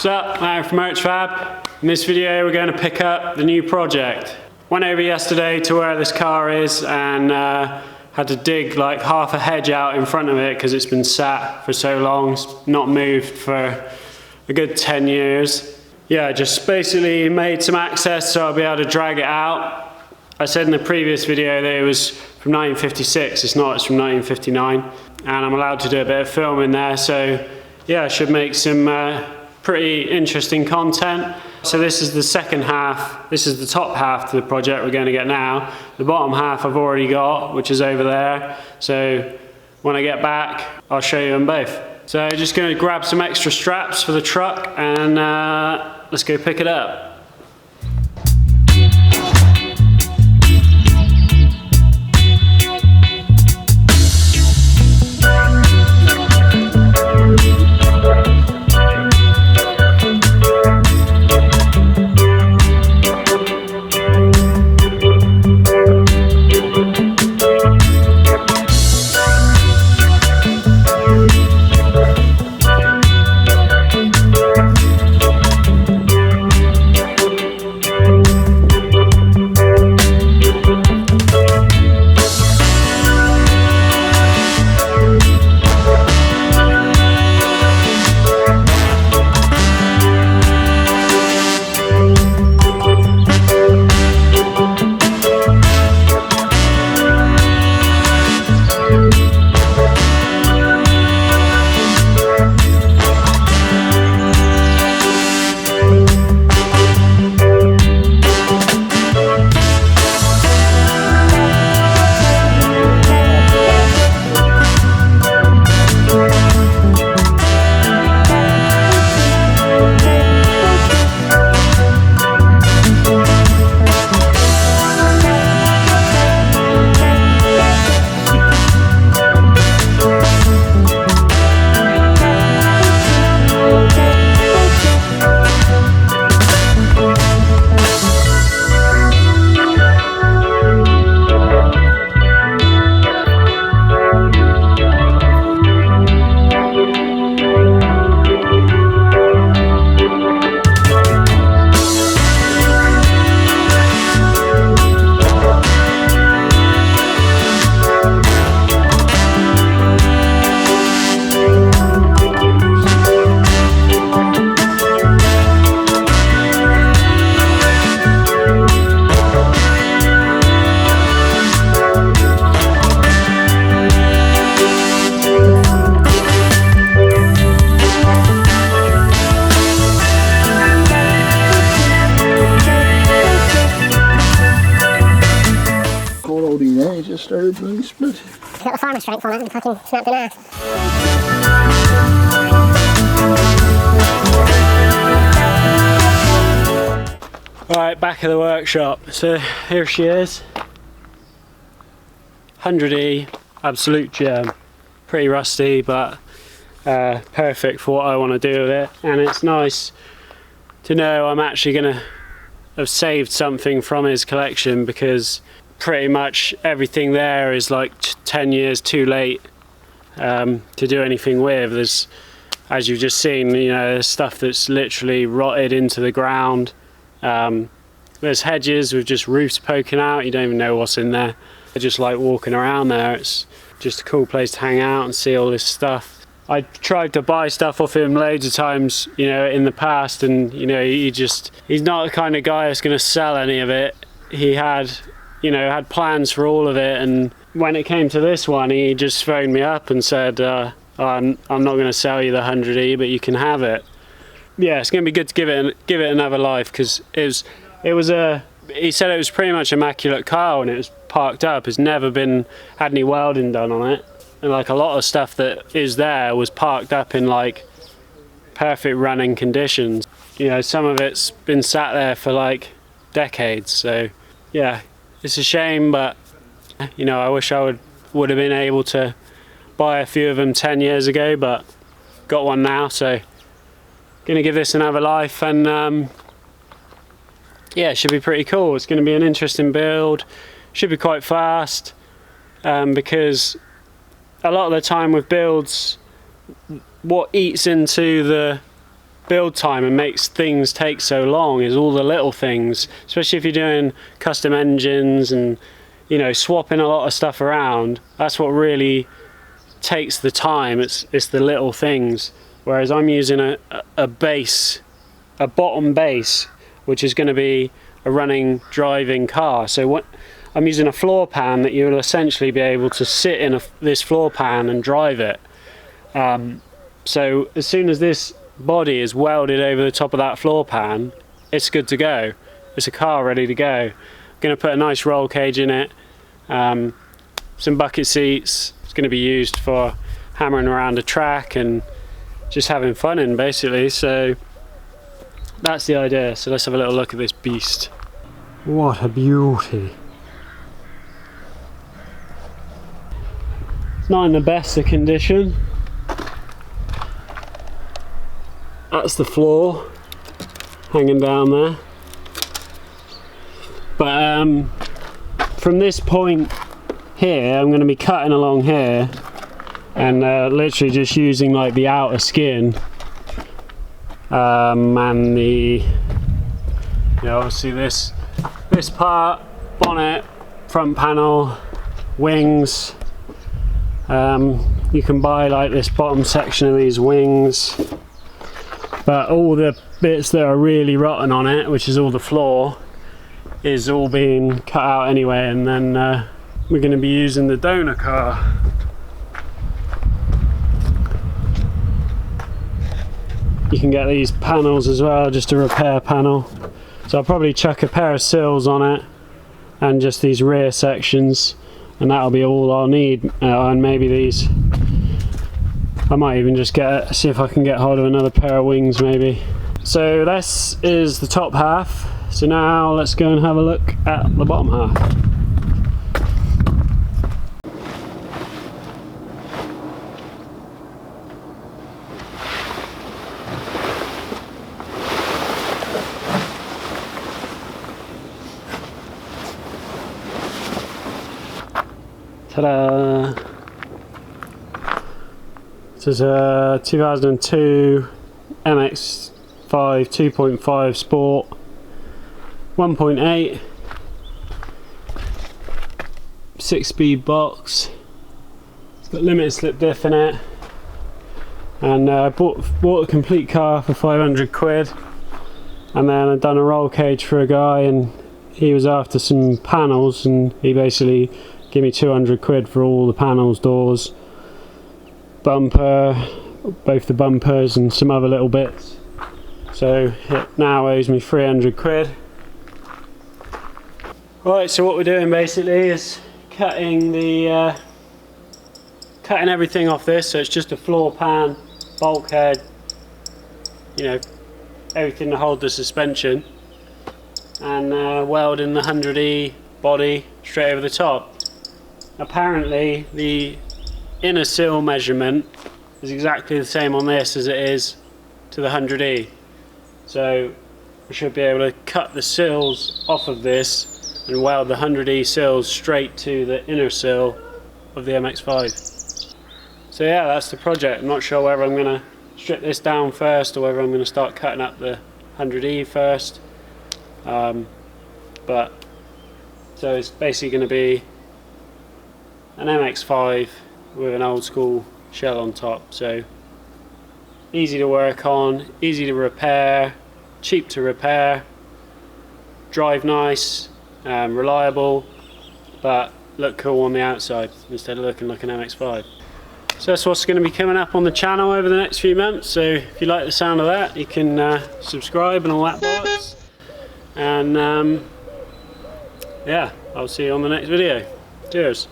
What's up, Matt from Urchfab. In this video we're going to pick up the new project. Went over yesterday to where this car is and had to dig like half a hedge out in front of it because it's been sat for so long, it's not moved for a good 10 years. Yeah, just basically made some access so I'll be able to drag it out. I said in the previous video that it was from 1956, it's not, it's from 1959. And I'm allowed to do a bit of film in there, so yeah, I should make some pretty interesting content. So this is the second half, this is the top half to the project we're going to get now. The bottom half I've already got, which is over there. So when I get back, I'll show you them both. So just going to grab some extra straps for the truck and let's go pick it up. Just started really split. I got the farmer strength on it and fucking snapped in half. Right, back of the workshop. So here she is. 100E, absolute gem. Pretty rusty, but perfect for what I want to do with it. And it's nice to know I'm actually going to have saved something from his collection, because pretty much everything there is like 10 years too late to do anything with. There's, as you've just seen, you know, there's stuff that's literally rotted into the ground. There's hedges with just roofs poking out, you don't even know what's in there. I just like walking around there. It's just a cool place to hang out and see all this stuff. I tried to buy stuff off him loads of times, you know, in the past, and you know, he's not the kind of guy that's going to sell any of it. He had, you know, had plans for all of it, and when it came to this one, he just phoned me up and said, I'm not going to sell you the 100E, but you can have it. Yeah, it's going to be good to give it another life, because he said it was pretty much immaculate car when it was parked up. It's never had any welding done on it, and like a lot of stuff that is there was parked up in like perfect running conditions. You know, some of it's been sat there for like decades, so yeah. It's a shame, but you know, I wish I would have been able to buy a few of them 10 years ago, but got one now, so gonna give this another life, and yeah, it should be pretty cool. It's gonna be an interesting build, should be quite fast, because a lot of the time with builds, what eats into build time and makes things take so long is all the little things, especially if you're doing custom engines and, you know, swapping a lot of stuff around. That's what really takes the time. It's the little things. Whereas I'm using a base, a bottom base, which is going to be a running, driving car. So what I'm using a floor pan that you'll essentially be able to sit in this floor pan and drive it. So as soon as this body is welded over the top of that floor pan, it's good to go. It's a car ready to go. I'm going to put a nice roll cage in it, some bucket seats. It's going to be used for hammering around a track and just having fun in, basically. So that's the idea. So let's have a little look at this beast. What a beauty. It's not in the best of condition. That's the floor hanging down there. But from this point here, I'm going to be cutting along here and literally just using like the outer skin and the, you know, obviously this part, bonnet, front panel, wings. You can buy like this bottom section of these wings, but all the bits that are really rotten on it, which is all the floor, is all being cut out anyway, and then we're going to be using the donor car. You can get these panels as well, just a repair panel. So I'll probably chuck a pair of sills on it and just these rear sections, and that'll be all I'll need. And maybe these, I might even just see if I can get hold of another pair of wings maybe. So this is the top half. So now let's go and have a look at the bottom half. Ta-da! This is a 2002 MX-5 2.5 Sport 1.8 6-speed box. It's got limited slip diff in it, and bought a complete car for 500 quid, and then I've done a roll cage for a guy, and he was after some panels, and he basically gave me 200 quid for all the panels, doors, bumper, both the bumpers and some other little bits. So it now owes me 300 quid. Right, so what we're doing basically is cutting everything off this. So it's just a floor pan, bulkhead, you know, everything to hold the suspension, and welding the 100E body straight over the top. Apparently the inner sill measurement is exactly the same on this as it is to the 100E. So we should be able to cut the sills off of this and weld the 100E sills straight to the inner sill of the MX-5. So yeah, that's the project. I'm not sure whether I'm going to strip this down first or whether I'm going to start cutting up the 100E first. But so it's basically going to be an MX-5 with an old school shell on top. So easy to work on, easy to repair, cheap to repair, drive nice, reliable, but look cool on the outside instead of looking like an MX-5. So that's what's going to be coming up on the channel over the next few months. So if you like the sound of that, you can subscribe and all that bollocks. And yeah, I'll see you on the next video. Cheers.